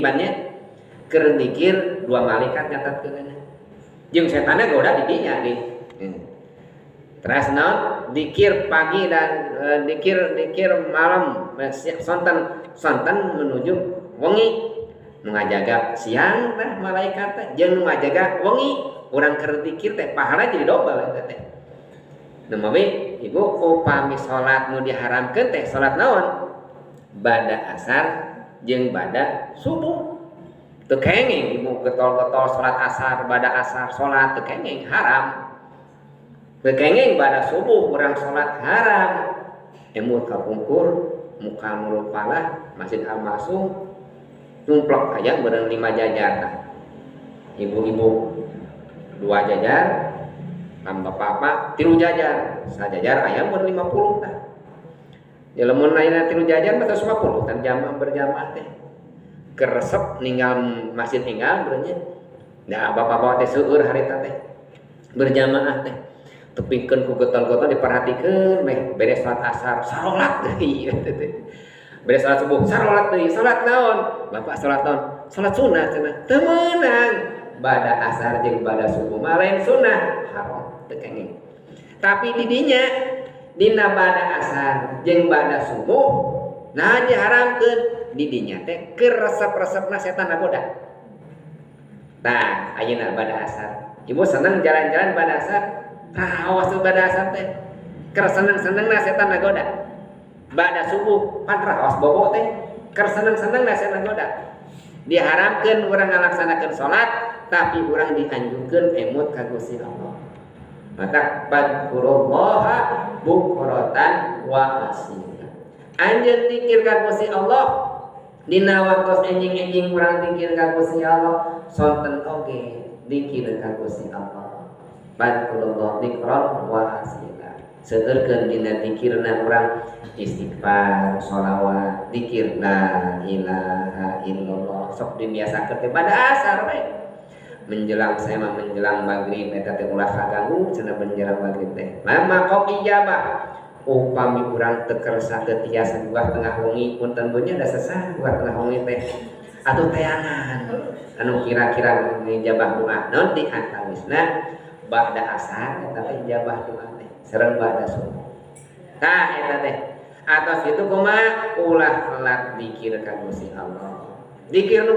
banyak keur dikir dua malaikat nyatetkeun jeung setanna goda di dinya di terus naon dikir pagi dan dikir malam sonten menuju wengi nu ngajaga siang teh malaikat teh jeung nu ngajaga wengi urang keur dikir teh pahala jadi double eta teh nu mami ibu upami salat nu diharamkeun teh salat naon bada asar jeung bada subuh teu kenging ibu getol-getol salat asar bada asar salat teu kenging haram teu kenging bada subuh urang salat haram emut kapungkur muka mulu pala Masjid Al-Masum tumplok aja beurang 5 jajar nah. Ibu-ibu 2 jajar tambah bapak 3 jajar sajajar ayam ber 50 tah ya lamun ayeuna 3 jajar mah 150 tan jamaah berjamaah teh keresep ninggal masjid ninggal beurnya da bapak-bapak teh seueur harita teh berjamaah teh tepikeun ku getol-getol diperhatikeun meh beres salat asar salat deui beres salat subuh salat deui salat naon bapak salat naon salat sunah cenah teu meunang bada asar jeung bada subuh mah lain sunah haram teu kenging tapi di dinya dina bada asar jeung bada subuh nah diharamkeun di dinya teh keur resep-resepna setan nagoda tah ayeuna bada asar ibu seneng jalan-jalan bada asar awas tuh bada asar teh keur seneng-senengna setan nagoda bada subuh pan raos bobo teh keur seneng-senengna setan nagoda diharamkeun urang ngalaksanakeun salat tapi urang dianjurkeun emut ka Gusti Allah maka padkurullaha bukratan wa asila anjeun zikir ka Gusti Allah dina waktos enjing-enjing urang zikir ka Gusti Allah sonten oge zikir ka Gusti Allah padkulullah dzikran wa asila seueurkeun dina zikirna urang istighfar sholawat zikir la ilaha illallah sok dibiasakeun teh pada asar we menjelang saya mah menjelang maghrib eta teh ulah kaganggu cenah menjelang maghrib teh mama qom ijabah upami urang teu kersa teu tiasa 2:30 wengi punten beunnya da sesah 2:30 wengi teh atuh teangan anu kira-kira ngijabah doa naon di antawisna ba'da asar eta teh ijabah doa teh sareng ba'da subuh tah eta teh atos kitu kumaha ulah kelak zikir ka Gusti Allah zikir